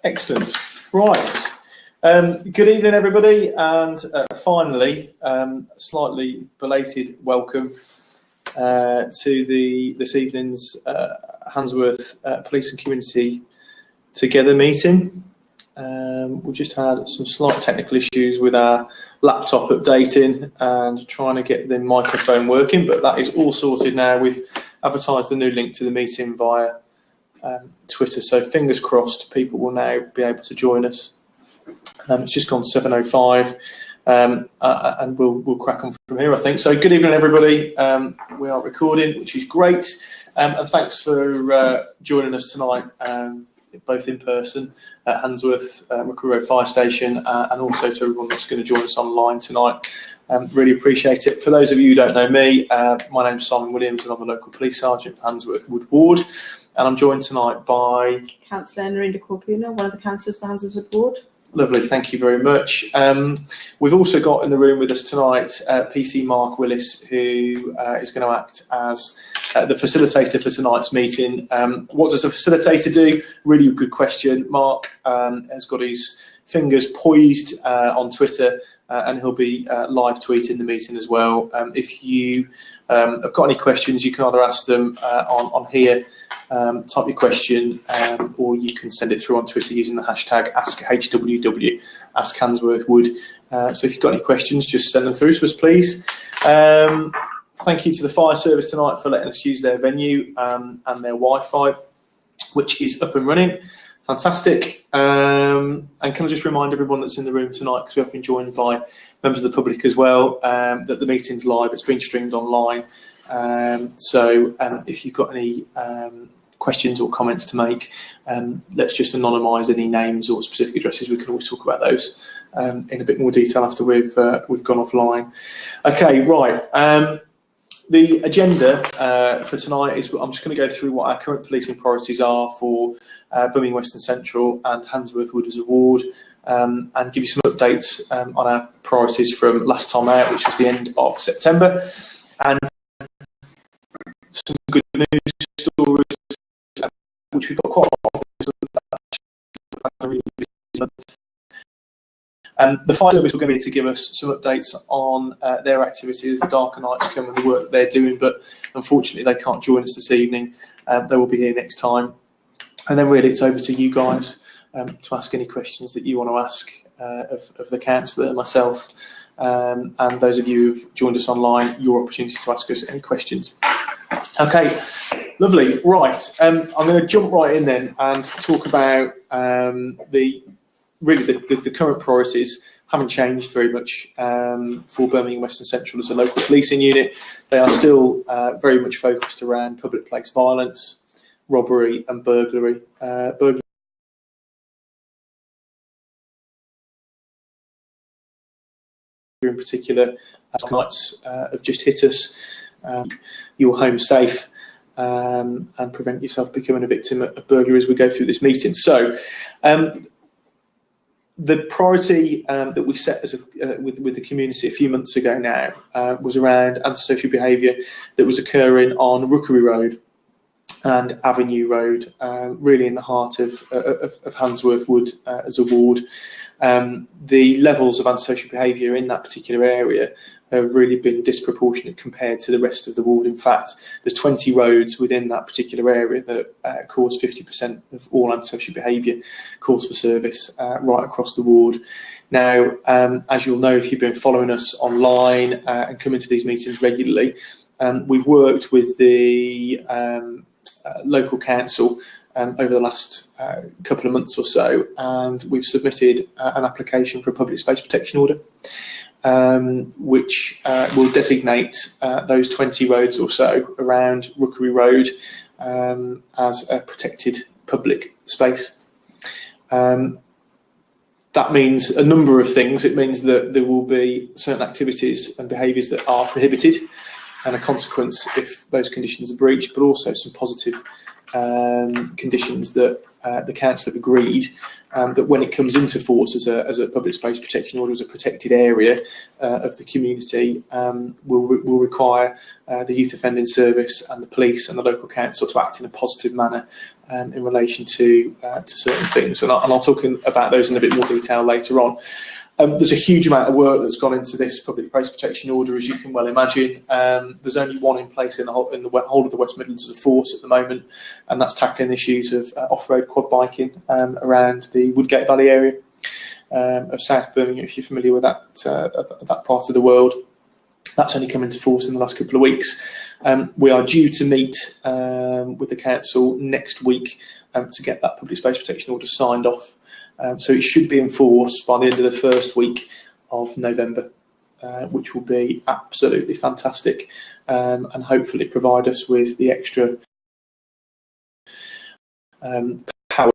Excellent. Right. Good evening, everybody, and finally, slightly belated welcome to this evening's Handsworth Police and Community Together meeting. We've just had some slight technical issues with our laptop updating and trying to get the microphone working, but that is all sorted now. We've advertised the new link to the meeting via Twitter, so fingers crossed people will now be able to join us. It's just gone 7:05, and we'll crack on from here, I think. So good evening, everybody. We are recording, which is great, and thanks for joining us tonight, both in person at Handsworth Rookery Road Fire Station, and also to everyone that's going to join us online tonight. Really appreciate it. For those of you who don't know me, my name's Simon Williams, and I'm the local police sergeant for Handsworth Wood Ward, and I'm joined tonight by Councillor Narinda Corcuna, one of the councillors for Handsworth Wood Ward. Lovely, thank you very much. We've also got in the room with us tonight PC Mark Willis, who is going to act as the facilitator for tonight's meeting. What does a facilitator do? Really good question. Mark has got his fingers poised on Twitter, and he'll be live tweeting the meeting as well. If you have got any questions, you can either ask them on here, type your question, or you can send it through on Twitter using the hashtag AskHWW, Ask Handsworth Wood. So if you've got any questions, just send them through to us, please. Thank you to the fire service tonight for letting us use their venue and their Wi-Fi, which is up and running. Fantastic. And can I just remind everyone that's in the room tonight, because we have been joined by members of the public as well, that the meeting's live. It's been streamed online. So if you've got any questions or comments to make, let's just anonymise any names or specific addresses. We can always talk about those in a bit more detail after we've gone offline. Okay, right. The agenda for tonight is I'm just going to go through what our current policing priorities are for Birmingham West and Central and Handsworth Wood as a ward, and give you some updates on our priorities from last time out, which was the end of September, and some good news stories, which we've got quite a lot of. The fire service were going to be to give us some updates on their activities as the darker nights come and the work that they're doing, but unfortunately they can't join us this evening. They will be here next time. And then really it's over to you guys to ask any questions that you want to ask of the councillor and myself, and those of you who've joined us online, your opportunity to ask us any questions. Okay, lovely. Right, I'm going to jump right in then and talk about the current priorities. Haven't changed very much for Birmingham West and Central as a local policing unit. They are still very much focused around public place violence, robbery and burglary. Burglary in particular, nights have just hit us. You're home safe, and prevent yourself becoming a victim of burglary as we go through this meeting. So the priority that we set as with the community a few months ago now was around antisocial behaviour that was occurring on Rookery Road and Avenue Road, really in the heart of Handsworth Wood as a ward. The levels of antisocial behaviour in that particular area have really been disproportionate compared to the rest of the ward. In fact, there's 20 roads within that particular area that cause 50% of all antisocial behaviour calls for service right across the ward. Now, as you'll know if you've been following us online and coming to these meetings regularly, we've worked with the local council over the last couple of months or so, and we've submitted an application for a public space protection order, which will designate those 20 roads or so around Rookery Road as a protected public space. That means a number of things. It means that there will be certain activities and behaviours that are prohibited, and a consequence if those conditions are breached, but also some positive conditions that the council have agreed, that when it comes into force as a public space protection order, as a protected area of the community, will require the Youth Offending Service and the police and the local council to act in a positive manner in relation to certain things. And I'll talk about those in a bit more detail later on. There's a huge amount of work that's gone into this public space protection order, as you can well imagine. There's only one in place in the whole of the West Midlands as a force at the moment, and that's tackling issues of off-road quad biking around the Woodgate Valley area of South Birmingham, if you're familiar with that part of the world. That's only come into force in the last couple of weeks. We are due to meet with the council next week to get that public space protection order signed off. So it should be enforced by the end of the first week of November, which will be absolutely fantastic, and hopefully provide us with the extra power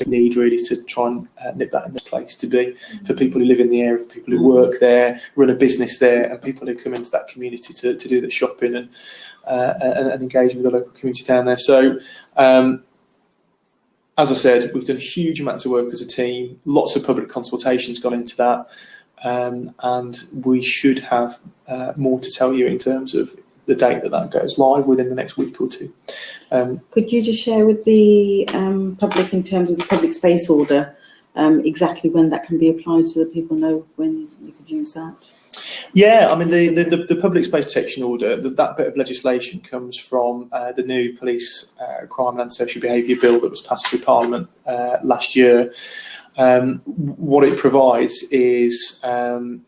we need really to try and nip that in this place to be for people who live in the area, for people who work there, run a business there, and people who come into that community to do the shopping and engage with the local community down there. So as I said, we've done huge amounts of work as a team, lots of public consultations gone into that, and we should have more to tell you in terms of the date that goes live within the next week or two. Could you just share with the public, in terms of the public space order, exactly when that can be applied so that people know when you could use that? Yeah, I mean, the public space protection order, that bit of legislation comes from the new police crime and antisocial behaviour bill that was passed through Parliament last year. What it provides is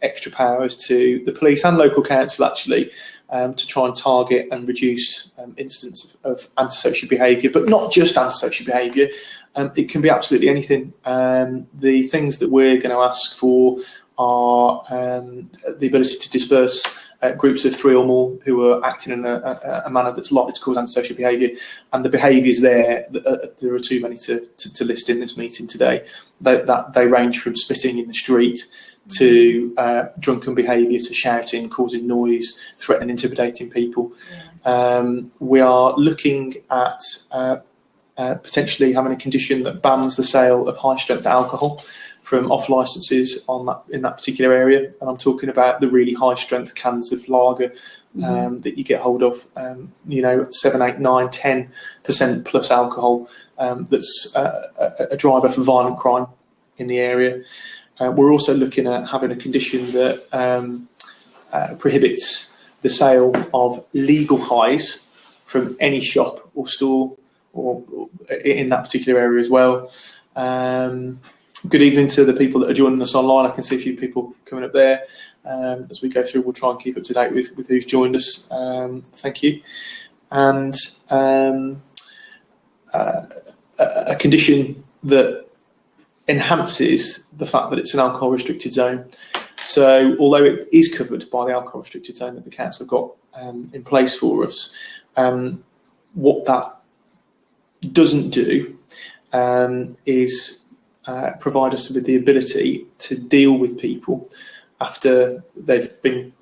extra powers to the police and local council, actually, to try and target and reduce incidents of antisocial behaviour, but not just antisocial behaviour. It can be absolutely anything. The things that we're going to ask for are the ability to disperse groups of 3 or more who are acting in a manner that's likely to cause antisocial behaviour, and the behaviours there are too many to list in this meeting today. They range from spitting in the street to drunken behaviour, to shouting, causing noise, threatening, intimidating people. We are looking at potentially having a condition that bans the sale of high-strength alcohol from off licences in that particular area, and I'm talking about the really high-strength cans of lager that you get hold of. 7, 8, 9, 10% plus alcohol. That's a driver for violent crime in the area. We're also looking at having a condition that prohibits the sale of legal highs from any shop or store or in that particular area as well. Good evening to the people that are joining us online. I can see a few people coming up there. As we go through, we'll try and keep up to date with who's joined us. Thank you. And a condition that enhances the fact that it's an alcohol restricted zone. So although it is covered by the alcohol restricted zone that the council have got in place for us, what that doesn't do is provide us with the ability to deal with people after they've been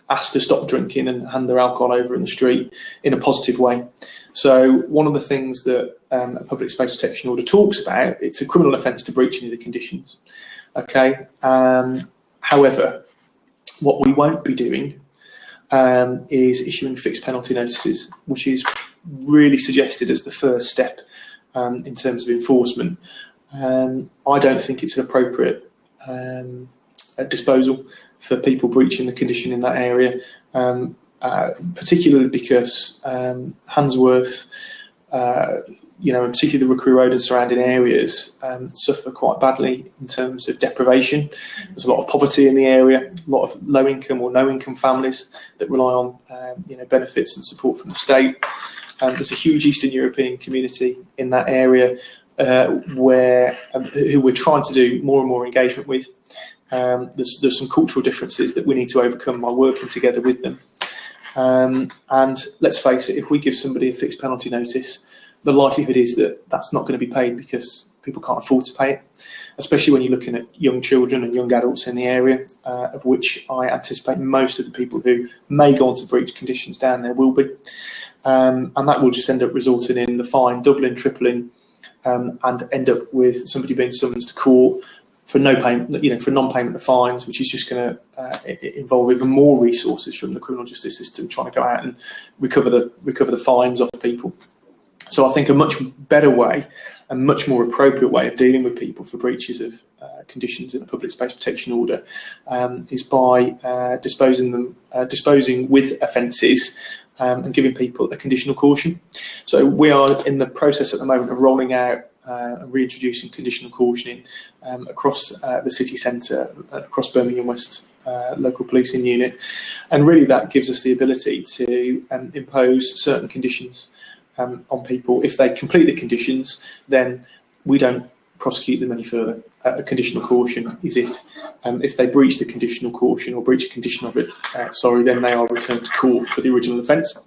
asked to stop drinking and hand their alcohol over in the street in a positive way. So one of the things that a public space protection order talks about, it's a criminal offence to breach any of the conditions. Okay. However, what we won't be doing is issuing fixed penalty notices, which is really suggested as the first step in terms of enforcement. I don't think it's an appropriate disposal for people breaching the condition in that area, particularly because Handsworth, and particularly the Rookery Road and surrounding areas suffer quite badly in terms of deprivation. There's a lot of poverty in the area, a lot of low income or no income families that rely on benefits and support from the state. There's a huge Eastern European community in that area who we're trying to do more and more engagement with. There's some cultural differences that we need to overcome by working together with them. And let's face it, if we give somebody a fixed penalty notice, the likelihood is that that's not going to be paid because people can't afford to pay it, especially when you're looking at young children and young adults in the area, of which I anticipate most of the people who may go on to breach conditions down there will be. And that will just end up resulting in the fine doubling, tripling, and end up with somebody being summoned to court for no payment, for non-payment of fines, which is just going to involve even more resources from the criminal justice system trying to go out and recover the fines off people. So I think a much better way and much more appropriate way of dealing with people for breaches of conditions in a public space protection order is by disposing with offences and giving people a conditional caution. So we are in the process at the moment of rolling out and reintroducing conditional cautioning across the city centre, across Birmingham West local policing unit, and really that gives us the ability to impose certain conditions on people. If they complete the conditions, then we don't prosecute them any further. A conditional caution is it. If they breach the conditional caution or breach a condition of it, then they are returned to court for the original offence,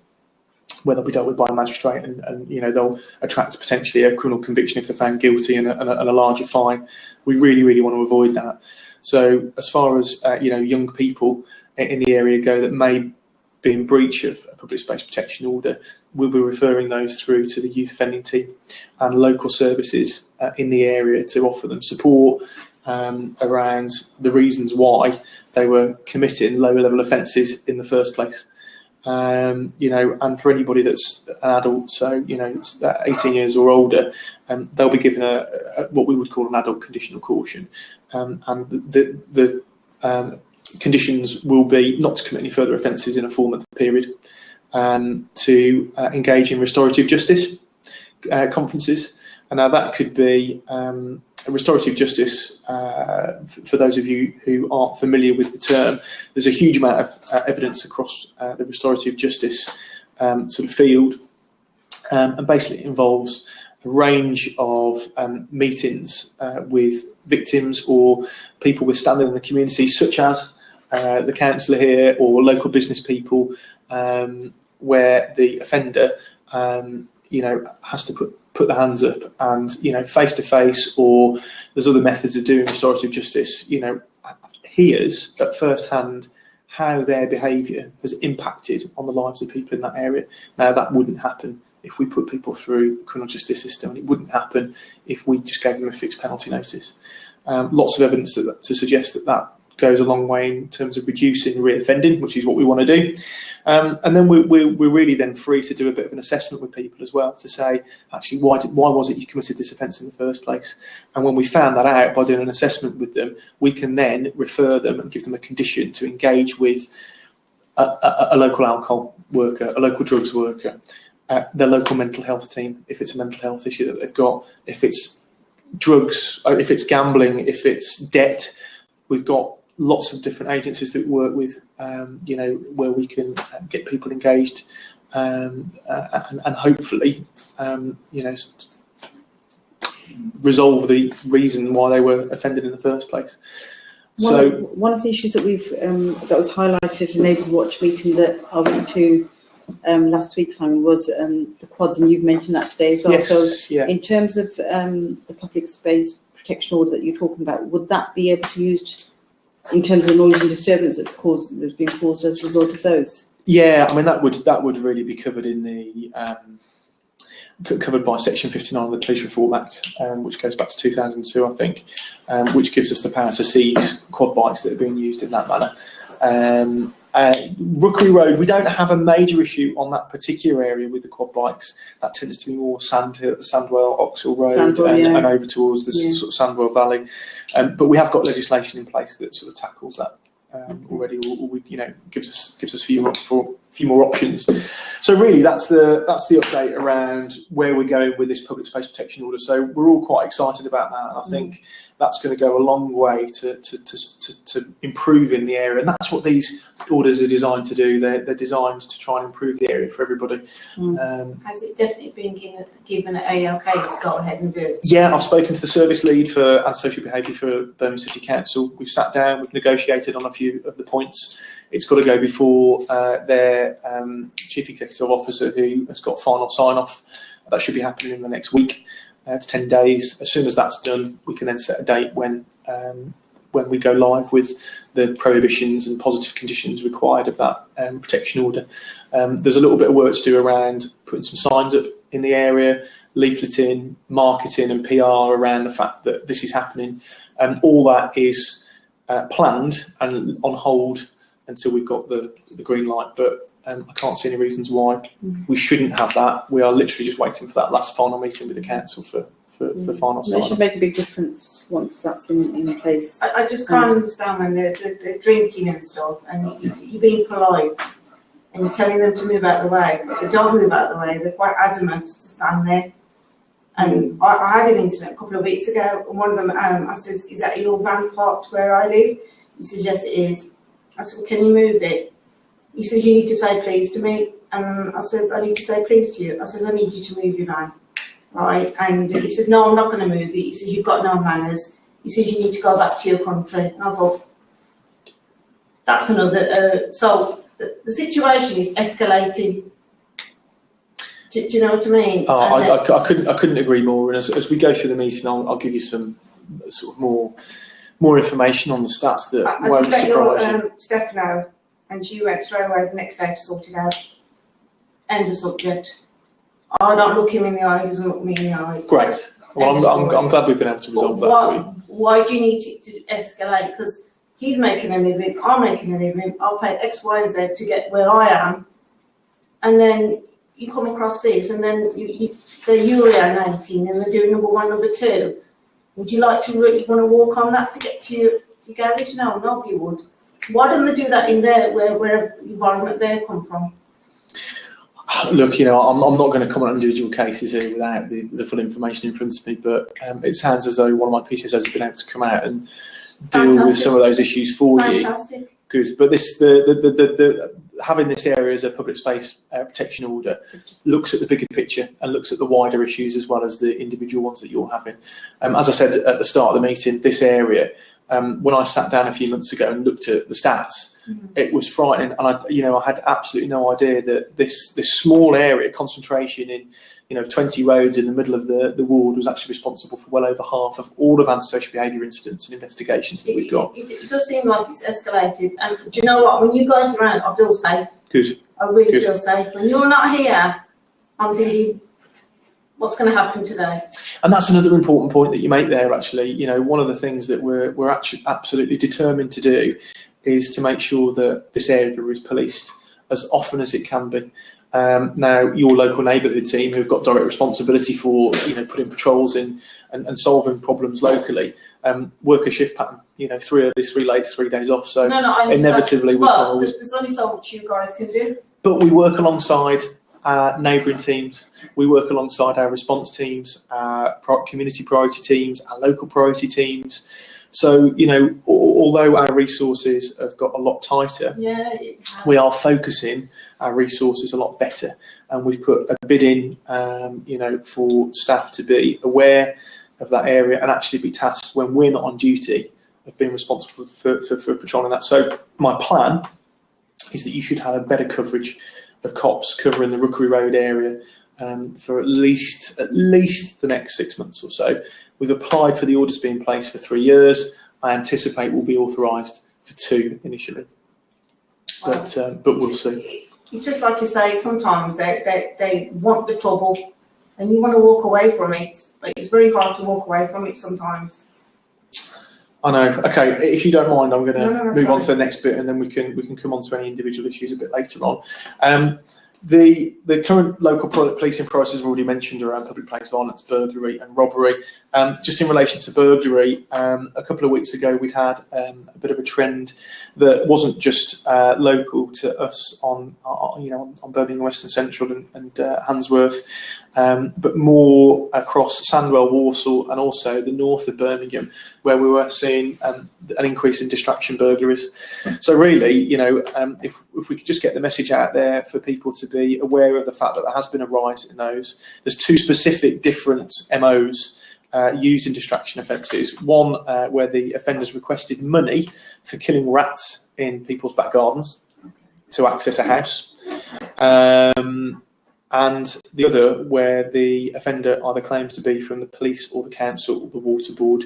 where they'll be dealt with by a magistrate, and they'll attract potentially a criminal conviction if they're found guilty and a larger fine. We really want to avoid that. So as far as young people in the area go that may be in breach of a public space protection order, we'll be referring those through to the youth offending team and local services in the area to offer them support around the reasons why they were committing lower level offences in the first place. And for anybody that's an adult, so 18 years or older, they'll be given a what we would call an adult conditional caution, and the conditions will be not to commit any further offences in a 4-month period, to engage in restorative justice conferences. And now that could be restorative justice. For those of you who aren't familiar with the term, there's a huge amount of evidence across the restorative justice sort of field, and basically it involves a range of meetings with victims or people with standing in the community, such as the councillor here or local business people, where the offender has to put the hands up and face to face, or there's other methods of doing restorative justice, hears at first hand how their behaviour has impacted on the lives of people in that area. Now that wouldn't happen if we put people through the criminal justice system, and it wouldn't happen if we just gave them a fixed penalty notice. Lots of evidence to suggest that goes a long way in terms of reducing reoffending, which is what we want to do. And then we're really then free to do a bit of an assessment with people as well, to say, actually, why was it you committed this offence in the first place? And when we found that out by doing an assessment with them, we can then refer them and give them a condition to engage with a local alcohol worker, a local drugs worker, their local mental health team, if it's a mental health issue that they've got, if it's drugs, if it's gambling, if it's debt. We've got lots of different agencies that we work with, where we can get people engaged and hopefully, resolve the reason why they were offended in the first place. One of the issues that we've that was highlighted in Neighbourhood Watch meeting that I went to last week, Simon, was the quads, and you've mentioned that today as well. Yes, so yeah. In terms of the public space protection order that you're talking about, would that be able to be used in terms of noise and disturbance that's been caused as a result of those? Yeah, I mean that would really be covered in the covered by Section 59 of the Police Reform Act, which goes back to 2002, I think, which gives us the power to seize quad bikes that are being used in that manner. Rookery Road, we don't have a major issue on that particular area with the quad bikes. That tends to be more Sandwell, Oxhill Road, and over towards the sort of Sandwell Valley. But we have got legislation in place that sort of tackles that already, or gives us a few more options. So really, that's the update around where we're going with this public space protection order. So we're all quite excited about that, and I think that's going to go a long way to improving the area. And that's what these orders are designed to do. They're designed to try and improve the area for everybody. Has it definitely been given an ALK to go ahead and do it? Yeah, I've spoken to the service lead for antisocial behaviour for Birmingham City Council. We've sat down, we've negotiated on a few of the points. It's got to go before their their chief executive officer, who has got final sign-off. That should be happening in the next week to 10 days. As soon as that's done, we can then set a date when we go live with the prohibitions and positive conditions required of that protection order. There's a little bit of work to do around putting some signs up in the area, leafleting, marketing and PR around the fact that this is happening. All that is planned and on hold until we've got the green light, but I can't see any reasons why we shouldn't have that. We are literally just waiting for that last final meeting with the council for final sign-off. It should make a big difference once that's in place. I just can't understand when they're drinking and stuff, and you're being polite, and you're telling them to move out of the way, but they don't move out of the way. They're quite adamant to stand there. And I had an incident a couple of weeks ago, and one of them, I says, "Is that your van parked where I live?" He says, "Yes, it is." I said, "Well, can you move it?" He says, "You need to say please to me." And I says, "I need to say please to you." I says, "I need you to move your van." Right? And he said, "No, I'm not going to move it." He says, "You've got no manners." He says, "You need to go back to your country." And I thought, that's another. So the situation is escalating. Do you know what I mean? I couldn't agree more. And as we go through the meeting, I'll give you some sort of more information on the stats that won't surprise you. Steph know, and she went straight away the next day to sort it out. End of subject. I don't look him in the eye, he doesn't look me in the eye. Great. Well, I'm glad we've been able to resolve that for you. Why do you need it to escalate? Because he's making a living, I'm making a living, I'll pay X, Y, and Z to get where I am, and then you come across this, and then they're urinating, and they're doing number 1, number 2. Would you like to really want to walk on that to get to your garage? No, nobody would. Why don't they do that in there, where environment they come from? Look, I'm not going to comment on individual cases here without the full information in front of me, but it sounds as though one of my PCSOs has been able to come out and deal with some of those issues for you. Good, but having this area as a public space protection order looks at the bigger picture and looks at the wider issues as well as the individual ones that you're having. As I said at the start of the meeting, this area, when I sat down a few months ago and looked at the stats, it was frightening, and I had absolutely no idea that this small area concentration in 20 roads in the middle of the ward was actually responsible for well over half of all of antisocial behaviour incidents and investigations that we've got. It does seem like it's escalated, and do you know what? When you guys are around, I feel safe. Good. I really feel safe. When you're not here, I'm thinking, what's going to happen today? And that's another important point that you make there, actually. One of the things that we're actually absolutely determined to do is to make sure that this area is policed as often as it can be. Now, your local neighbourhood team, who've got direct responsibility for putting patrols in and solving problems locally, work a shift pattern. 3 early, 3 late, 3 days off. So inevitably, there's only so much you guys can do. But we work alongside our neighbouring teams. We work alongside our response teams, our community priority teams, our local priority teams. So, although our resources have got a lot tighter, we are focusing our resources a lot better. And we've put a bid in, for staff to be aware of that area and actually be tasked when we're not on duty of being responsible for patrolling that. So my plan is that you should have a better coverage of cops covering the Rookery Road area for at least the next 6 months or so. We've applied for the orders to be in place for 3 years. I anticipate will be authorised for 2 initially, but we'll see. It's just like you say. Sometimes they want the trouble, and you want to walk away from it, but it's very hard to walk away from it sometimes. I know. Okay, if you don't mind, I'm going to move on to the next bit, and then we can come on to any individual issues a bit later on. The current local policing priorities I've already mentioned around public place violence, burglary and robbery. Just in relation to burglary, a couple of weeks ago we'd had a bit of a trend that wasn't just local to us on Birmingham West and Central and Handsworth, but more across Sandwell, Walsall, and also the north of Birmingham, where we were seeing an increase in distraction burglaries. So really, if we could just get the message out there for people to be aware of the fact that there has been a rise in those. There's 2 specific different MOs used in distraction offences. One where the offenders requested money for killing rats in people's back gardens to access a house. and the other where the offender either claims to be from the police or the council or the water board.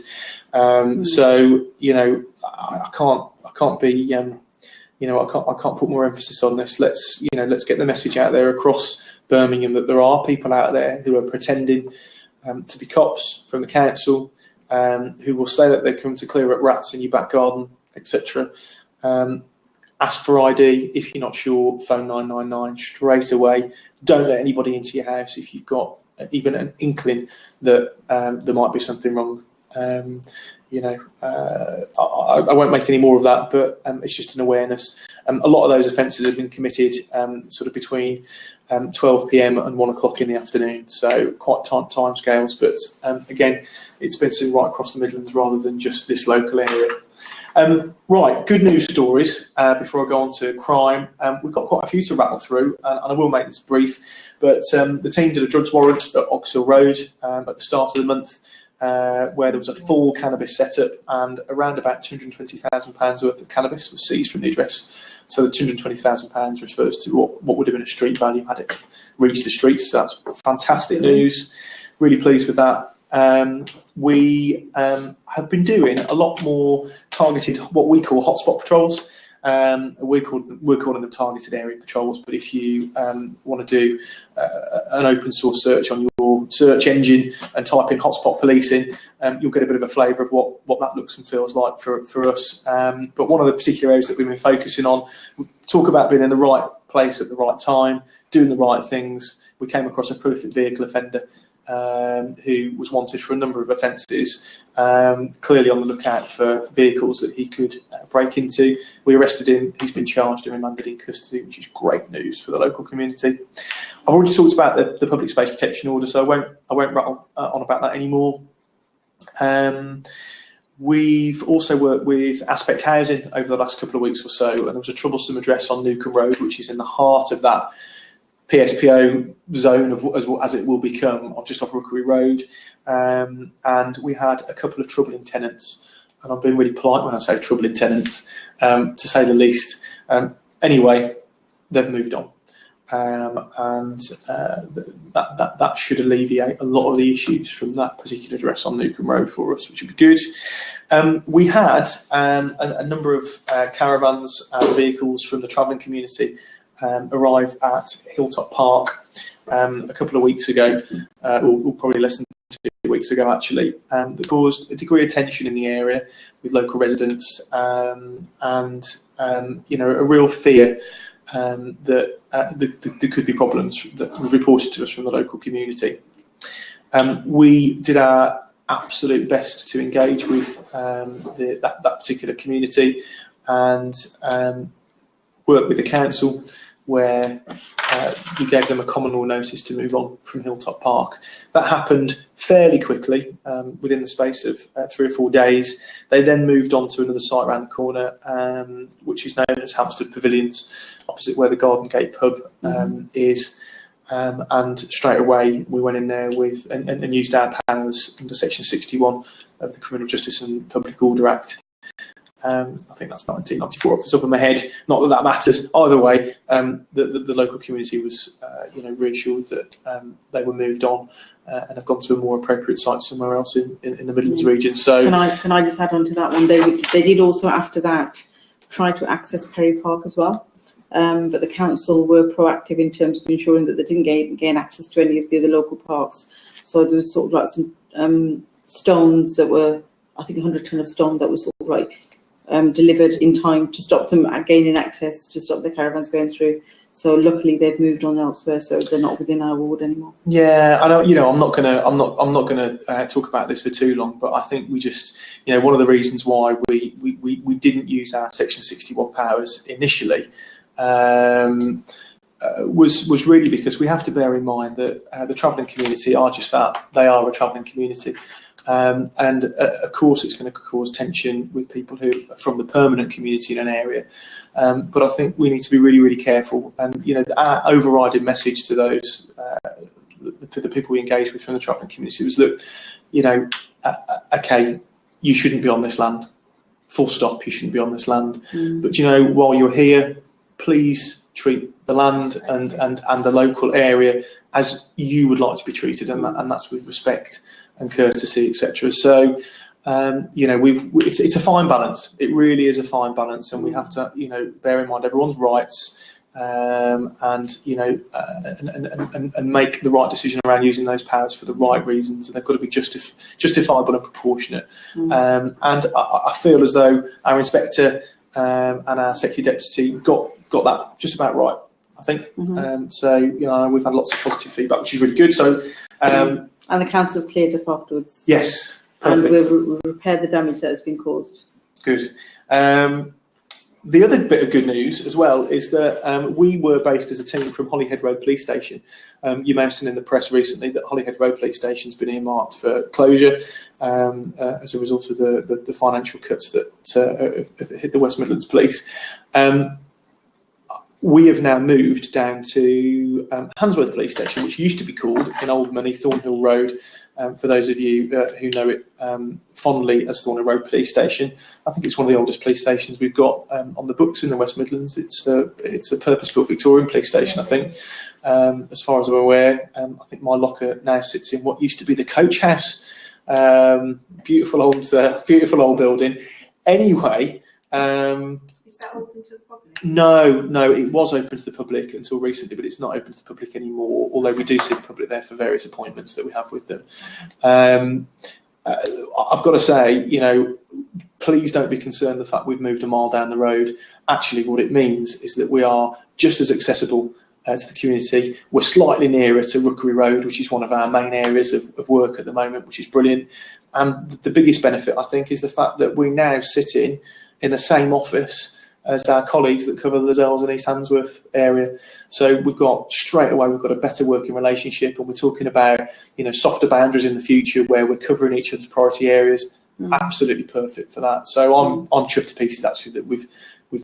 So I can't be I can't put more emphasis on this. Let's get the message out there across Birmingham that there are people out there who are pretending to be cops from the council, who will say that they come to clear up rats in your back garden, etc. Ask for ID. If you're not sure, phone 999 straight away. Don't let anybody into your house if you've got even an inkling that there might be something wrong. I won't make any more of that, but it's just an awareness. A lot of those offences have been committed sort of between 12 p.m. and 1 o'clock in the afternoon, so quite time scales. But again, it's been seen right across the Midlands rather than just this local area. Right, good news stories before I go on to crime. We've got quite a few to rattle through, and I will make this brief. But the team did a drugs warrant at Oxhill Road at the start of the month, where there was a full cannabis setup, and around about £220,000 worth of cannabis was seized from the address. So the £220,000 refers to what would have been a street value had it reached the streets. So that's fantastic news. Really pleased with that. We have been doing a lot more targeted, what we call hotspot patrols. We're calling them targeted area patrols, but if you want to do an open source search on your search engine and type in hotspot policing, you'll get a bit of a flavour of what that looks and feels like for us. But one of the particular areas that we've been focusing on, we talk about being in the right place at the right time, doing the right things. We came across a prolific vehicle offender who was wanted for a number of offences, clearly on the lookout for vehicles that he could break into. We arrested him, he's been charged and remanded in custody, which is great news for the local community. I've already talked about the public space protection order, so I won't rattle on about that anymore. We've also worked with Aspect Housing over the last couple of weeks or so, and there was a troublesome address on Newcombe Road, which is in the heart of that PSPO zone as it will become, just off Rookery Road, and we had a couple of troubling tenants, and I'm being really polite when I say troubling tenants, to say the least. Anyway, they've moved on, and that should alleviate a lot of the issues from that particular address on Newcombe Road for us, which would be good. We had a number of caravans and vehicles from the travelling community arrive at Hilltop Park a couple of weeks ago, or probably less than 2 weeks ago actually, that caused a degree of tension in the area with local residents, and a real fear that there could be problems that was reported to us from the local community. We did our absolute best to engage with that particular community and work with the council, where we gave them a common law notice to move on from Hilltop Park. That happened fairly quickly, within the space of 3 or 4 days. They then moved on to another site around the corner, which is known as Hampstead Pavilions, opposite where the Garden Gate pub is. And straight away we went in there with and used our powers under Section 61 of the Criminal Justice and Public Order Act. I think that's 1994 off the top of my head. Not that matters. Either way, the local community was, reassured that they were moved on and have gone to a more appropriate site somewhere else in the Midlands region. So, can I just add on to that one? They did also after that try to access Perry Park as well, but the council were proactive in terms of ensuring that they didn't gain access to any of the other local parks. So there was sort of like some stones that were, I think, 100 ton of stone that was sort of like delivered in time to stop them gaining access, to stop the caravans going through. So luckily they've moved on elsewhere, so they're not within our ward anymore. Yeah, I know. I'm not gonna talk about this for too long, but I think we just, one of the reasons why we didn't use our Section 61 powers initially was really because we have to bear in mind that the travelling community are just that. They are a travelling community. And of course it's going to cause tension with people who are from the permanent community in an area, but I think we need to be really, really careful. And our overriding message to those to the people we engage with from the travelling community was, look, okay, you shouldn't be on this land, full stop, you shouldn't be on this land, but while you're here, please treat the land and the local area as you would like to be treated, and that's with respect and courtesy, etc. So, it's a fine balance. It really is a fine balance, and we have to, bear in mind everyone's rights, and make the right decision around using those powers for the right reasons, and they've got to be justifiable and proportionate. And I feel as though our inspector and our secretary deputy got that just about right, I think. So we've had lots of positive feedback, which is really good. So and the council cleared up afterwards. Yes, perfect. And we've repaired the damage that has been caused. Good. The other bit of good news as well is that we were based as a team from Holyhead Road Police Station. You may have seen in the press recently that Holyhead Road Police Station has been earmarked for closure as a result of the financial cuts that have hit the West Midlands Police. We have now moved down to Handsworth Police Station, which used to be called, in old money, Thornhill Road. For those of you who know it fondly as Thornhill Road Police Station, I think it's one of the oldest police stations we've got on the books in the West Midlands. It's a purpose-built Victorian police station, I think. As far as I'm aware, I think my locker now sits in what used to be the coach house. Beautiful old building. Anyway. Is that open to the public? No, it was open to the public until recently, but it's not open to the public anymore, although we do see the public there for various appointments that we have with them. I've got to say, please don't be concerned the fact we've moved a mile down the road. Actually, what it means is that we are just as accessible to the community. We're slightly nearer to Rookery Road, which is one of our main areas of work at the moment, which is brilliant. And the biggest benefit, I think, is the fact that we now sit in the same office as our colleagues that cover the Lizelles and East Handsworth area. So we've got a better working relationship, and we're talking about, softer boundaries in the future where we're covering each other's priority areas. Absolutely perfect for that. So I'm chuffed to pieces actually that we've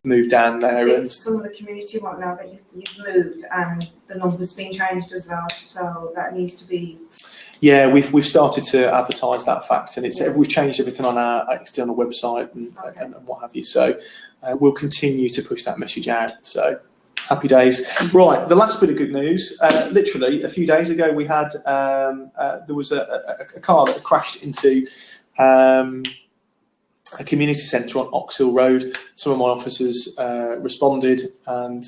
moved down there. And some of the community won't know that you've moved, and the number's been changed as well. So that needs to be. Yeah, we've started to advertise that fact, and we've changed everything on our external website and what have you. So we'll continue to push that message out. So happy days. Right, the last bit of good news. Literally a few days ago, we had there was a car that crashed into a community centre on Oxhill Road. Some of my officers responded and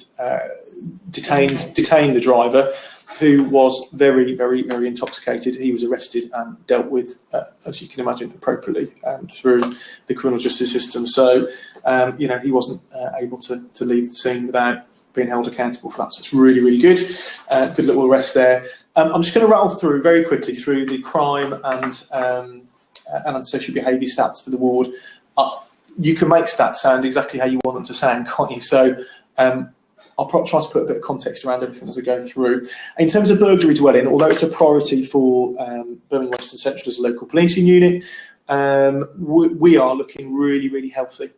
detained the driver, who was very, very, very intoxicated. He was arrested and dealt with, as you can imagine, appropriately through the criminal justice system. So, he wasn't able to leave the scene without being held accountable for that. So it's really, really good. Good little arrest there. I'm just going to rattle through very quickly through the crime and antisocial behaviour stats for the ward. You can make stats sound exactly how you want them to sound, can't you? So I'll try to put a bit of context around everything as I go through. In terms of burglary dwelling, although it's a priority for Birmingham West and Central as a local policing unit, we are looking really, really healthy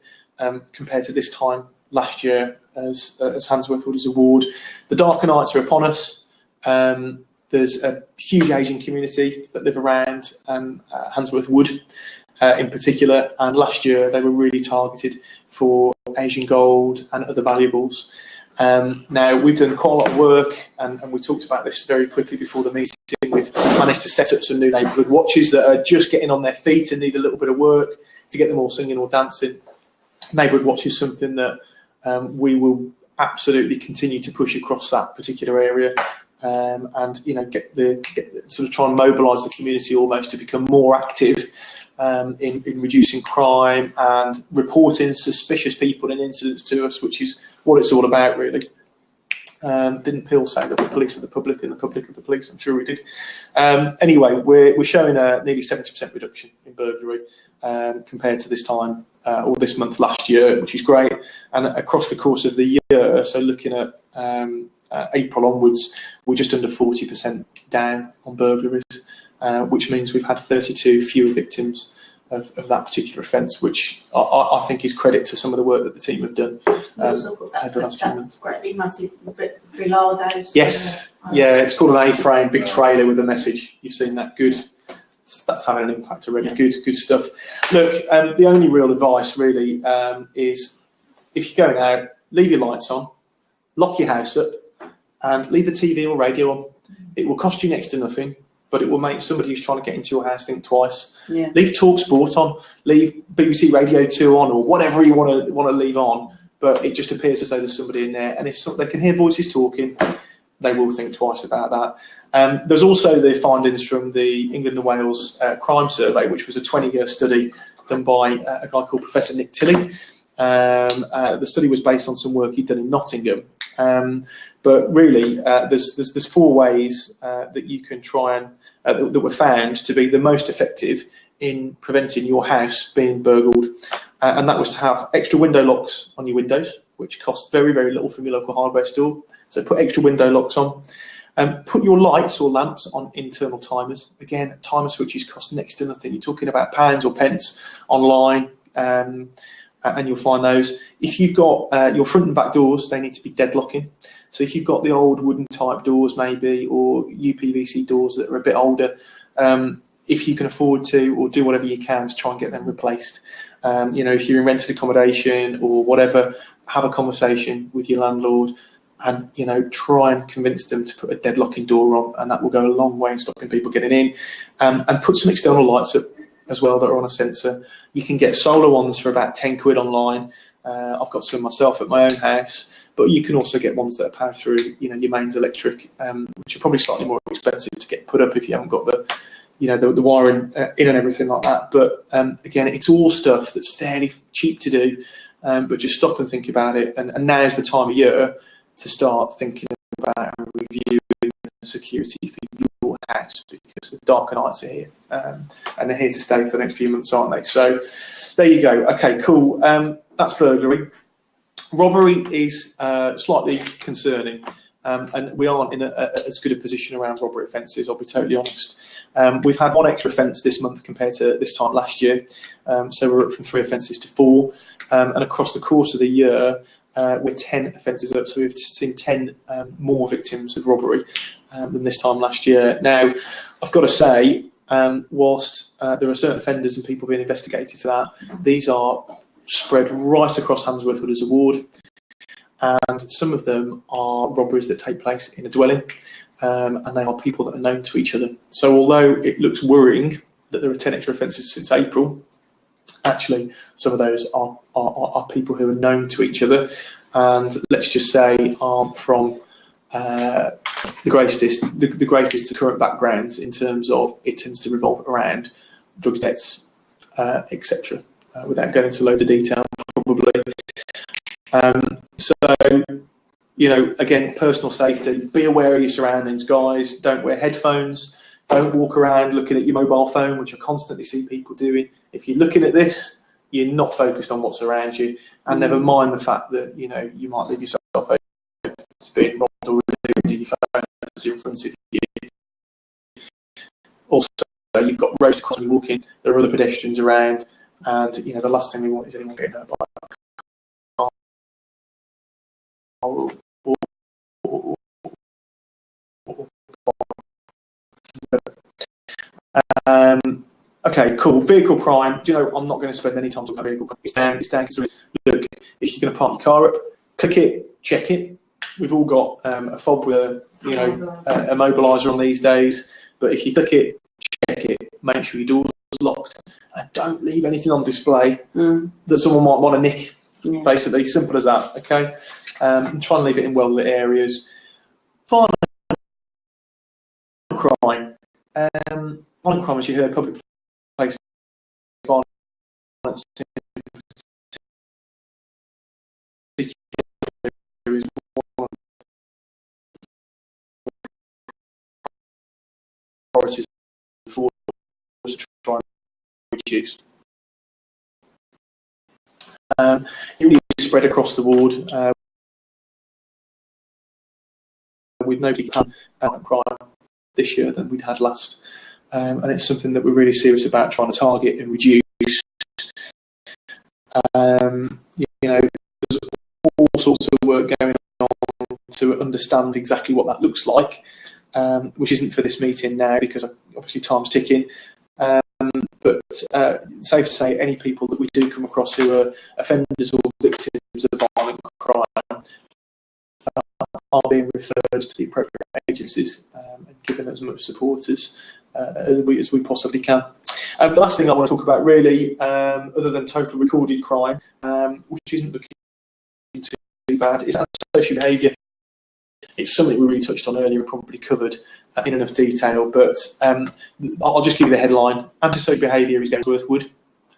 compared to this time last year as Handsworth Wood as a ward. The darker nights are upon us. There's a huge Asian community that live around Handsworth Wood in particular, and last year they were really targeted for Asian gold and other valuables. Now, we've done quite a lot of work, and we talked about this very quickly before the meeting. We've managed to set up some new neighbourhood watches that are just getting on their feet and need a little bit of work to get them all singing or dancing. Neighbourhood watch is something that we will absolutely continue to push across that particular area, and get sort of try and mobilise the community almost to become more active in reducing crime and reporting suspicious people and incidents to us, which is what it's all about, really. Didn't Peel say that the police are the public and the public are the police? I'm sure we did. Anyway, we're showing a nearly 70% reduction in burglary compared to this time or this month last year, which is great. And across the course of the year, so looking at April onwards, we're just under 40% down on burglaries, which means we've had 32 fewer victims of that particular offence, which I think is credit to some of the work that the team have done over the last few months. Quite a big, massive Brillardo. Yes, yeah, it's called an A-frame, big trailer with a message. You've seen that, good. That's having an impact already. Yeah. Good stuff. Look, the only real advice really is if you're going out, leave your lights on, lock your house up, and leave the TV or radio on. It will cost you next to nothing, but it will make somebody who's trying to get into your house think twice. Yeah. Leave TalkSport on, leave BBC Radio 2 on, or whatever you want to leave on, but it just appears as though there's somebody in there, and if they can hear voices talking, they will think twice about that. There's also the findings from the England and Wales crime survey, which was a 20-year study done by a guy called Professor Nick Tilley. The study was based on some work he'd done in Nottingham. But really, there's 4 ways that you can try and that were found to be the most effective in preventing your house being burgled, and that was to have extra window locks on your windows, which cost very, very little from your local hardware store. So put extra window locks on. Put your lights or lamps on internal timers. Again, timer switches cost next to nothing. You're talking about pounds or pence online, and you'll find those. If you've got your front and back doors, they need to be deadlocking. So if you've got the old wooden type doors maybe, or UPVC doors that are a bit older, if you can afford to, or do whatever you can to try and get them replaced. If you're in rented accommodation or whatever, have a conversation with your landlord and, try and convince them to put a deadlocking door on, and that will go a long way in stopping people getting in. And put some external lights up as well that are on a sensor. You can get solar ones for about 10 quid online. I've got some myself at my own house, but you can also get ones that are powered through, your mains electric, which are probably slightly more expensive to get put up if you haven't got the wiring in and everything like that. But again, it's all stuff that's fairly cheap to do, but just stop and think about it. And now's the time of year to start thinking about and reviewing the security for your house, because the darker nights are here, and they're here to stay for the next few months, aren't they? So there you go. Okay, cool. That's burglary. Robbery is slightly concerning. And we aren't in as good a position around robbery offences, I'll be totally honest. We've had 1 extra offence this month compared to this time last year. So we're up from 3 offences to 4. And across the course of the year, we're 10 offences up. So we've seen 10 more victims of robbery than this time last year. Now, I've got to say, whilst there are certain offenders and people being investigated for that, these are spread right across Handsworth as a ward. And some of them are robberies that take place in a dwelling, and they are people that are known to each other. So although it looks worrying that there are 10 extra offences since April, actually some of those are people who are known to each other, and let's just say aren't from the greatest current backgrounds in terms of it tends to revolve around drugs, debts, etc. Without going into loads of detail, probably. Again, personal safety, be aware of your surroundings, guys. Don't wear headphones. Don't walk around looking at your mobile phone, which I constantly see people doing. If you're looking at this, you're not focused on what's around you. And never mind the fact that, you might leave yourself open to being robbed or removed your phone that's in front of you. Also, you've got roads to cross when you're walking. There are other pedestrians around. And, the last thing we want is anyone getting hurt by a car. Okay, cool. Vehicle crime. I'm not going to spend any time talking about vehicle crime. It's down. Look, if you're going to park your car up, click it, check it. We've all got a fob with a immobiliser on these days. But if you click it, check it, make sure your door's locked, and don't leave anything on display that someone might want to nick. Yeah. Basically, simple as that. Okay. And try and leave it in well-lit areas. Violent crime. Violent crime, as you heard, public places, violence is one of the priorities for us to try and reduce. It really is spread across the board. With no crime this year than we'd had last, and it's something that we're really serious about trying to target and reduce. There's all sorts of work going on to understand exactly what that looks like, which isn't for this meeting now because obviously time's ticking. But safe to say, any people that we do come across who are offenders or victims of violent crime are being referred to the appropriate agencies and given as much support as we possibly can. The last thing I want to talk about really, other than total recorded crime, which isn't looking too bad, is antisocial behaviour. It's something we really touched on earlier and probably covered in enough detail, but I'll just give you the headline. Antisocial behaviour is going to Handsworth Wood,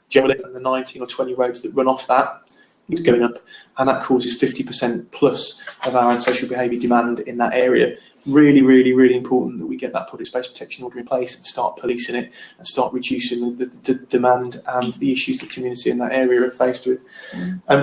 generally, and the 19 or 20 roads that run off that is going up, and that causes 50% plus of our antisocial behaviour demand in that area. Really, really, really important that we get that public space protection order in place and start policing it and start reducing the demand and the issues the community in that area are faced with.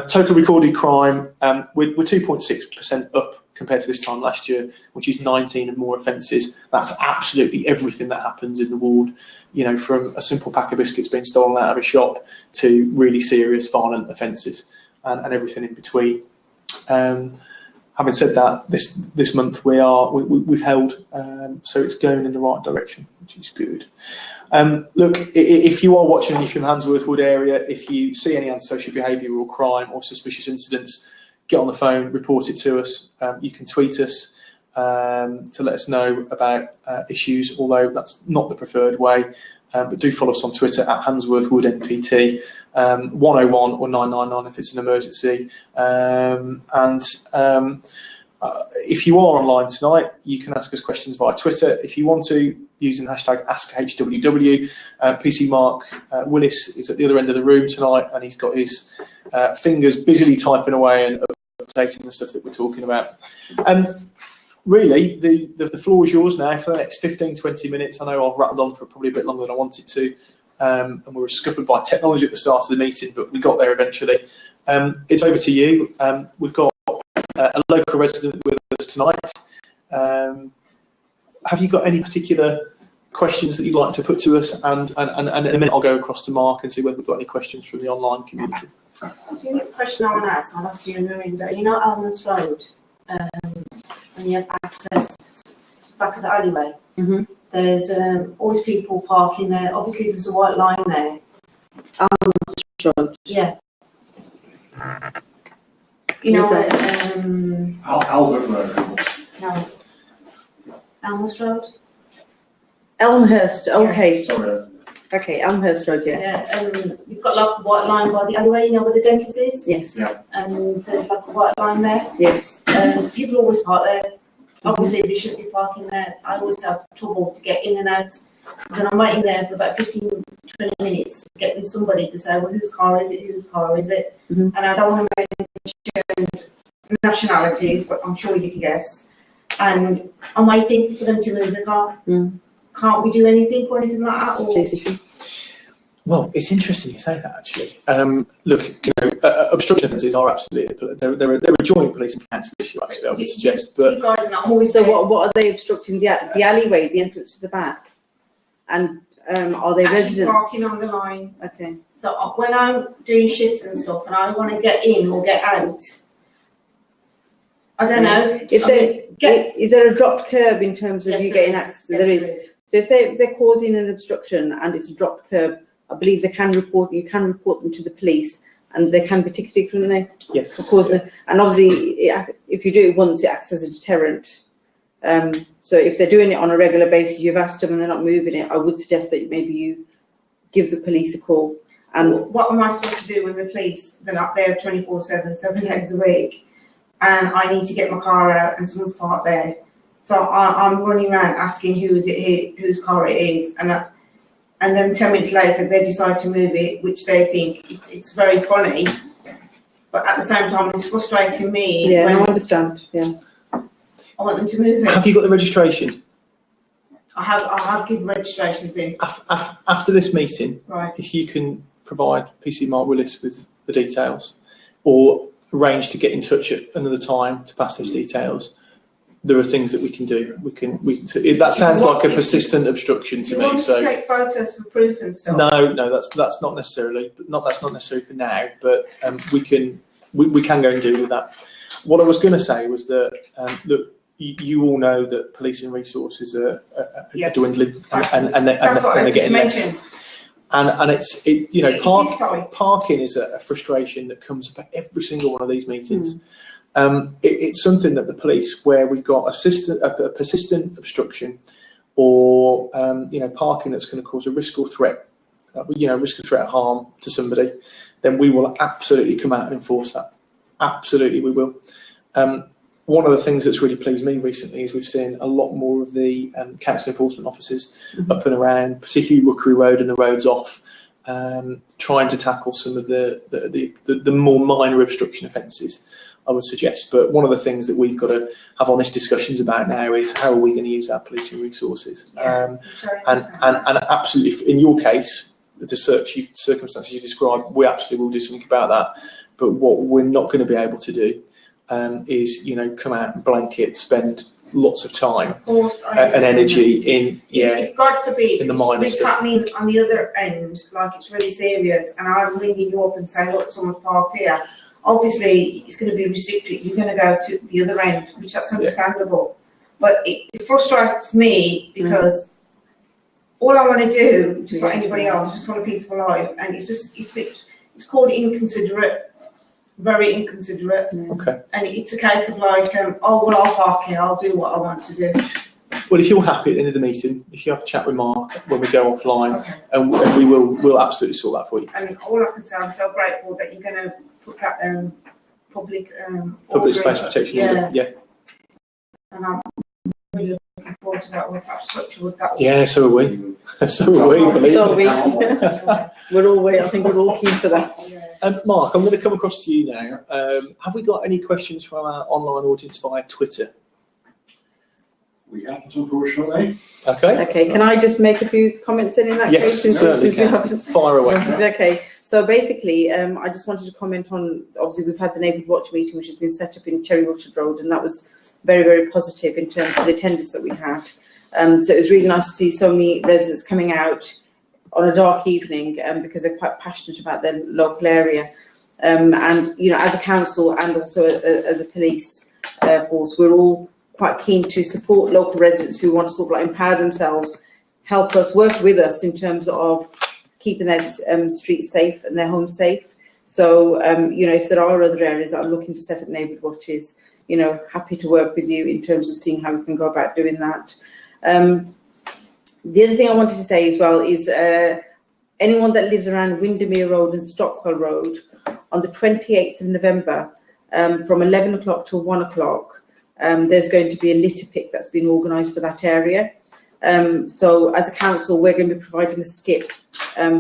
Total recorded crime, we're 2.6% up compared to this time last year, which is 19 and more offences. That's absolutely everything that happens in the ward, you know, from a simple pack of biscuits being stolen out of a shop to really serious violent offences and everything in between. Having said that, this month we've held, so it's going in the right direction, which is good. Look, if you are watching and if you're in the Handsworth Wood area, if you see any antisocial behaviour or crime or suspicious incidents, get on the phone, report it to us. You can tweet us to let us know about issues, although that's not the preferred way. But do follow us on Twitter at Handsworth Wood NPT, 101 or 999 if it's an emergency. If you are online tonight, you can ask us questions via Twitter. If you want to, using the hashtag AskHWW. PC Mark Willis is at the other end of the room tonight, and he's got his fingers busily typing away and updating the stuff that we're talking about. Really, the floor is yours now for the next 15-20 minutes. I know I've rattled on for probably a bit longer than I wanted to, and we were scuppered by technology at the start of the meeting, but we got there eventually. It's over to you. We've got a local resident with us tonight. Have you got any particular questions that you'd like to put to us? And in a minute, I'll go across to Mark and see whether we've got any questions from the online community. The only question I want to ask, I'll ask you in Mirinda. You know Almonds Road, and you have access back of the alleyway. There's always people parking there. Obviously, there's a white line there. Almonds Road. Yeah. You know, Albert Road. No. Almonds Road. Elmhurst. Okay. Sorry. Okay, Elmhurst Road. Yeah. Yeah. You've got like a white line by the alleyway. You know where the dentist is. Yes. Yeah. And there's like a white line there. Yes. People always park there. Obviously, they shouldn't be parking there. I always have trouble to get in and out. Then I'm waiting there for about 15-20 minutes, getting somebody to say, well, whose car is it? Whose car is it? And I don't want to mention nationalities, but I'm sure you can guess. And I'm waiting for them to move the car. Can't we do anything or anything like that? That's a police issue. Well, it's interesting you say that, actually. Look, you know, obstruction offences are absolutely, they're a joint police and council issue, actually, I would suggest. But you guys are not always So what are they obstructing? The alleyway, the entrance to the back? And are they actually residents? parking on the line. Okay. So when I'm doing shifts and stuff and I want to get in or get out, I don't know. Is there a dropped curb in terms of Yes, you getting there is. access? Yes, There is. there is. So if they're causing an obstruction and it's a dropped curb, I believe you can report them to the police, and they can be ticketed, couldn't they? yes. For causing it. And obviously, if you do it once, it acts as a deterrent. So if they're doing it on a regular basis, you've asked them and they're not moving it, I would suggest that maybe you give the police a call. And what am I supposed to do with the police? They're not there 24/7, 7 days a week, and I need to get my car out and someone's parked there. So I'm running around asking whose car it is, and then 10 minutes later they decide to move it, which they think it's very funny, but at the same time it's frustrating me. yeah, when I understand. Yeah. I want them to move it. Have you got the registration? I have given registrations in. After this meeting, Right. if you can provide PC Mark Willis with the details, or arrange to get in touch at another time to pass those details, there are things that we can do. That sounds like a persistent obstruction to Do you me. want So to take photos for proof and stuff? no, that's not necessarily. That's not necessary for now. But we can go and deal with that. What I was going to say was that look, you all know that policing resources are Yes. dwindling, and That's what I they're just getting less. mentioned. And it's It is tight. parking is a frustration that comes up at every single one of these meetings. It's something that the police, where we've got a persistent obstruction or parking that's going to cause a risk or threat, risk of threat of harm to somebody, then we will absolutely come out and enforce that. Absolutely, we will. One of the things that's really pleased me recently is we've seen a lot more of the council enforcement officers up and around, particularly Rookery Road and the roads off, trying to tackle some of the more minor obstruction offences, I would suggest. But one of the things that we've got to have honest discussions about now is how are we going to use our policing resources. And absolutely, in your case, the circumstances you described, we absolutely will do something about that. But what we're not going to be able to do is, come out and blanket, spend lots of time and energy in, if God forbid, in the minor it's stuff. happening on the other end, like it's really serious, and I'm ringing you up and saying, look, someone's parked here. Obviously, it's going to be restricted. You're going to go to the other end, which that's understandable. But it frustrates me because all I want to do, just like anybody else, just want a peaceful life, and it's called inconsiderate. Very inconsiderate. Okay. And it's a case of like, I'll park here, I'll do what I want to do. Well, if you're happy at the end of the meeting, if you have a chat with Mark when we go offline, and we'll absolutely sort that for you. I mean, all I can say, I'm so grateful that you're going to put that public space protection order. Yeah. And I'm really looking forward to that. Yeah, so are we. So are we. Believe So are we. me. I think we're all keen for that. Mark, I'm going to come across to you now. Have we got any questions from our online audience via Twitter? We haven't, unfortunately. Okay. Can I just make a few comments in that case? Yes, certainly can. Fire away. Okay. So basically, I just wanted to comment on, obviously we've had the Neighbourhood Watch meeting, which has been set up in Cherry Orchard Road, and that was very, very positive in terms of the attendance that we had. So it was really nice to see so many residents coming out on a dark evening because they're quite passionate about their local area. And, as a council and also as a police force, we're all quite keen to support local residents who want to sort of like empower themselves, help us, work with us in terms of keeping their streets safe and their homes safe. So, if there are other areas that are looking to set up neighbourhood watches, happy to work with you in terms of seeing how we can go about doing that. The other thing I wanted to say as well is anyone that lives around Windermere Road and Stockwell Road on the 28th of November from 11 o'clock till 1 o'clock, there's going to be a litter pick that's been organised for that area. So as a council, we're going to be providing a skip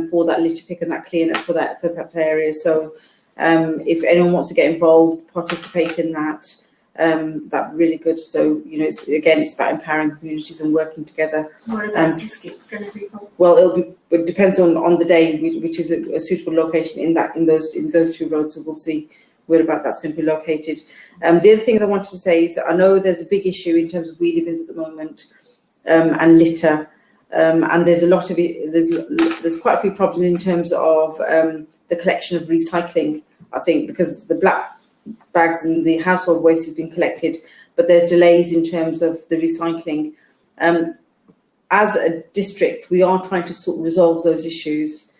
for that litter pick and that clean-up for that area. So if anyone wants to get involved, participate in that, that'd be really good. So, it's about empowering communities and working together. Whereabouts is the skip going to be called? Well, it depends on the day, which is a suitable location in those two roads. So we'll see whereabouts that's going to be located. The other thing I wanted to say is I know there's a big issue in terms of wheelie bins at the moment and litter, and there's a lot of it. There's quite a few problems in terms of the collection of recycling. I think because the black bags and the household waste has been collected, but there's delays in terms of the recycling. As a district, we are trying to sort of resolve those issues.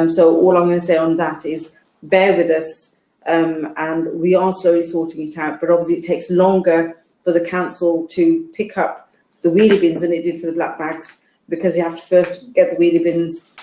So all I'm going to say on that is bear with us, and we are slowly sorting it out. But obviously, it takes longer for the council to pick up the wheelie bins than it did for the black bags, because you have to first get the wheelie bins,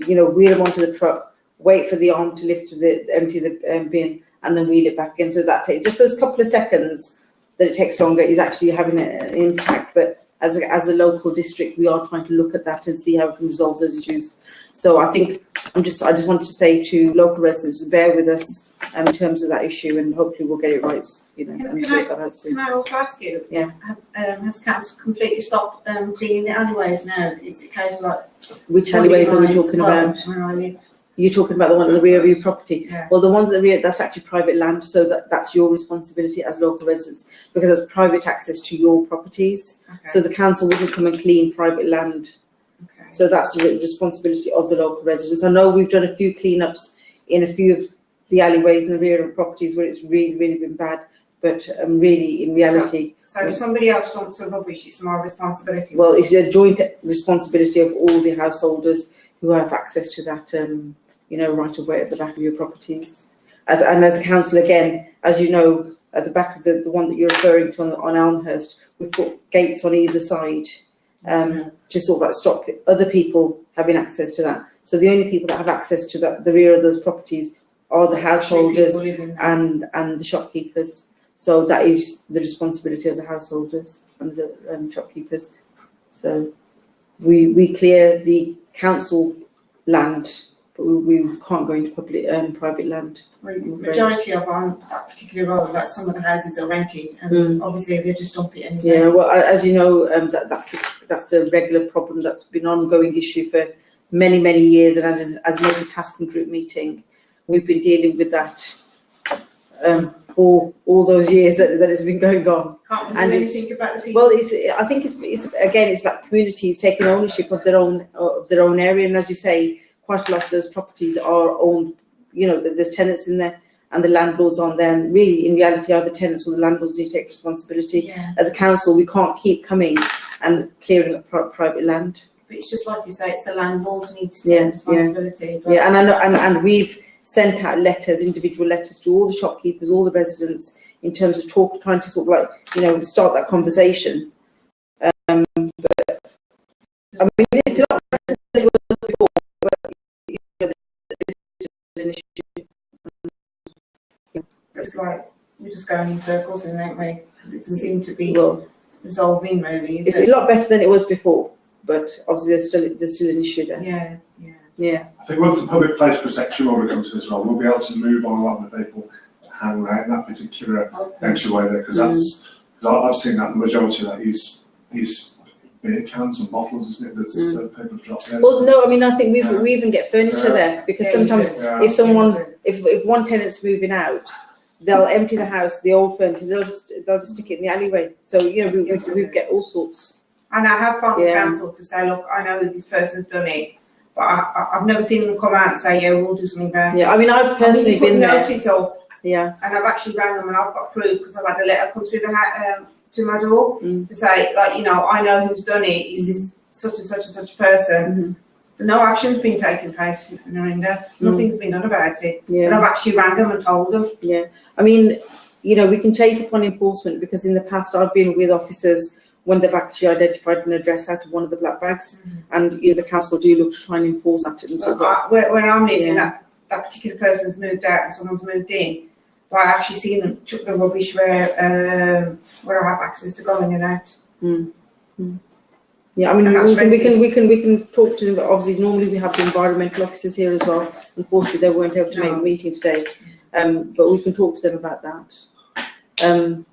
wheel them onto the truck, wait for the arm to lift to empty the bin, and then wheel it back in. So that takes just those couple of seconds that it takes longer is actually having an impact. But as a local district, we are trying to look at that and see how we can resolve those issues. So I think I just wanted to say to local residents, bear with us in terms of that issue, and hopefully we'll get it right. And sort that out soon. Can I also ask you? Yeah. Has council completely stopped cleaning the alleyways now? Is it case like which alleyways are we talking about? Where I live. You're talking about the one at the rear of your property. Yeah. Well, the ones at the rear, that's actually private land, so that's your responsibility as local residents, because that's private access to your properties. Okay. So the council wouldn't come and clean private land. Okay. So that's the responsibility of the local residents. I know we've done a few cleanups in a few of the alleyways in the rear of properties where it's really, really been bad, but really, in reality... So if somebody else dumps the rubbish, it's my responsibility? Well, it's a joint responsibility of all the householders who have access to that right of way at the back of your properties. As a council, again, as you know, at the back of the one that you're referring to on Elmhurst, we've put gates on either side to sort of like stop other people having access to that. So the only people that have access to the rear of those properties are the householders and the shopkeepers. So that is the responsibility of the householders and the shopkeepers. So we clear the council land, but we can't go into public private land. Majority of on that particular road, like some of the houses are rented, and obviously they just dump it anyway. Yeah, well, as you know, that's a regular problem. That's been an ongoing issue for many years, and as a tasking group meeting, we've been dealing with that for all those years that it's been going on. Can't we do anything about the people? Well, I think it's about communities taking ownership of their own area, and as you say, quite a lot of those properties are owned. You know, there's tenants in there, and the landlords on there. And really, in reality, are the tenants or the landlords need to take responsibility. Yeah. As a council, we can't keep coming and clearing up private land. But it's just like you say, it's the landlords need to take responsibility. Yeah, and I know, and we've sent out letters, individual letters to all the shopkeepers, all the residents, in terms of trying to sort of like, start that conversation. But I mean, it's not better than it was before, but it's an issue. It's like we're just going in circles, aren't we? Because it doesn't seem to be resolving really. It's a lot better than it was before, but obviously there's still an issue there. Yeah. I think once the public place protection order comes in as well, we'll be able to move on a lot of the people that hang around that particular entryway there, because I've seen that the majority of that is beer cans and bottles, isn't it? That people drop there. Well, no, I mean, I think we even get furniture there, because sometimes if one tenant's moving out, they'll empty the house, the old furniture, they'll just stick it in the alleyway. So we get all sorts. And I have phoned the council to say, look, I know that this person's done it, but I've never seen them come out and say, yeah, we'll do something about it. Yeah, I mean, I've personally been there. Notice up, and I've actually rang them and I've got proof, because I've had a letter come through to my door to say, like, I know who's done it. Is this such and such and such a person? But no action's been taken place, Narinda. Nothing's been done about it. Yeah. And I've actually rang them and told them. Yeah, I mean, we can chase upon enforcement, because in the past I've been with officers when they've actually identified an address out of one of the black bags, and the council do look to try and enforce that. When I'm living, that particular person's moved out and someone's moved in, but I actually seen them chuck the rubbish where I have access to go in and out. Yeah, I mean, we can talk to them, but obviously normally we have the environmental officers here as well. Unfortunately, they weren't able to make the meeting today, but we can talk to them about that.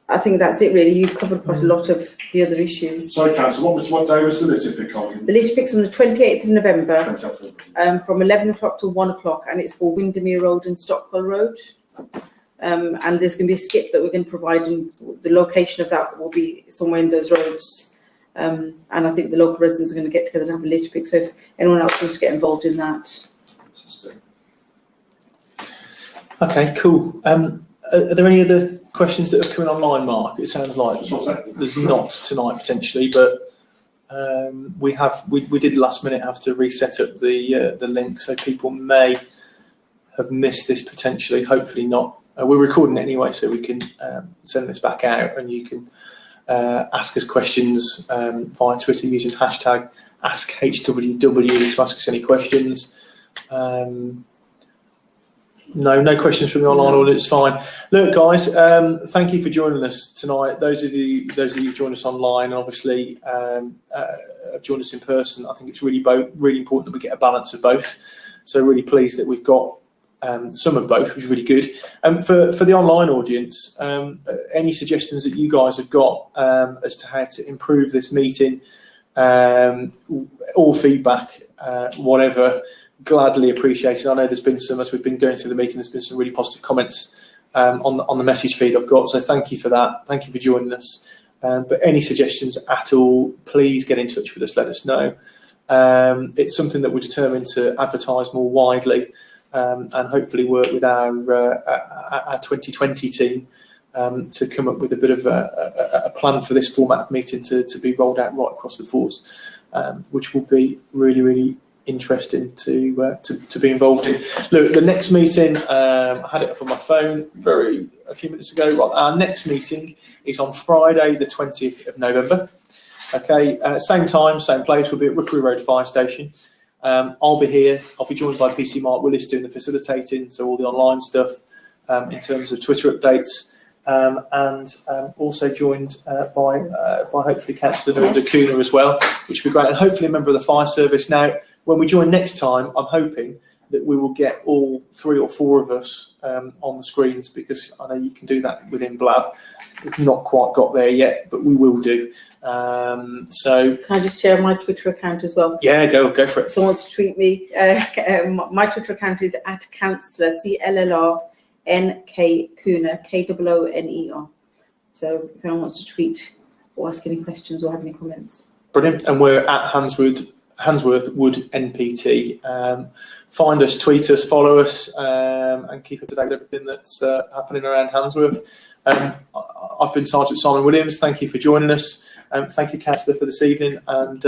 I think that's it really. You've covered quite a lot of the other issues. Sorry, Council, what day was the litter pick on? The litter pick's on the 28th of November, from 11 o'clock till 1 o'clock, and it's for Windermere Road and Stockwell Road. And there's going to be a skip that we're going to provide, and the location of that will be somewhere in those roads. And I think the local residents are going to get together and have a litter pick. So if anyone else wants to get involved in that. Okay, cool. Are there any other questions that have come in online, Mark? It sounds like there's not tonight potentially, but we did last minute have to reset up the link, so people may have missed this potentially. Hopefully not. We're recording it anyway, so we can send this back out, and you can ask us questions via Twitter using hashtag AskHWW to ask us any questions. No questions from the online audience. Fine. Look, guys, thank you for joining us tonight. Those of you who've joined us online, and obviously have joined us in person, I think it's really important that we get a balance of both. So really pleased that we've got some of both, which is really good. For the online audience, any suggestions that you guys have got as to how to improve this meeting, all feedback, whatever, gladly appreciated. I know there's been some, as we've been going through the meeting, there's been some really positive comments on the message feed I've got, so thank you for that. Thank you for joining us. But any suggestions at all, please get in touch with us, let us know. It's something that we're determined to advertise more widely, and hopefully work with our 2020 team to come up with a bit of a plan for this format of meeting to be rolled out right across the force, which will be really interesting to be involved in. Look, the next meeting, I had it up on my phone a few minutes ago. Right, our next meeting is on Friday, the 20th of November. Okay, and at same time, same place, we'll be at Rookery Road Fire Station. I'll be here. I'll be joined by PC Mark Willis doing the facilitating, so all the online stuff in terms of Twitter updates. And also joined by hopefully Councillor Narendra Kuna as well, which would be great, and hopefully a member of the fire service. Now, when we join next time, I'm hoping that we will get all 3 or 4 of us on the screens, because I know you can do that within Blab. We've not quite got there yet, but we will do. So can I just share my Twitter account as well? Yeah, go for it. If someone wants to tweet me, my Twitter account is @councillor CLLRNK Kuna KOONER. So if anyone wants to tweet or ask any questions or have any comments. Brilliant. And we're at Handsworth Wood NPT. Find us, tweet us, follow us, and keep up to date with everything that's happening around Handsworth. I've been Sergeant Simon Williams. Thank you for joining us. Thank you, Councillor, for this evening. And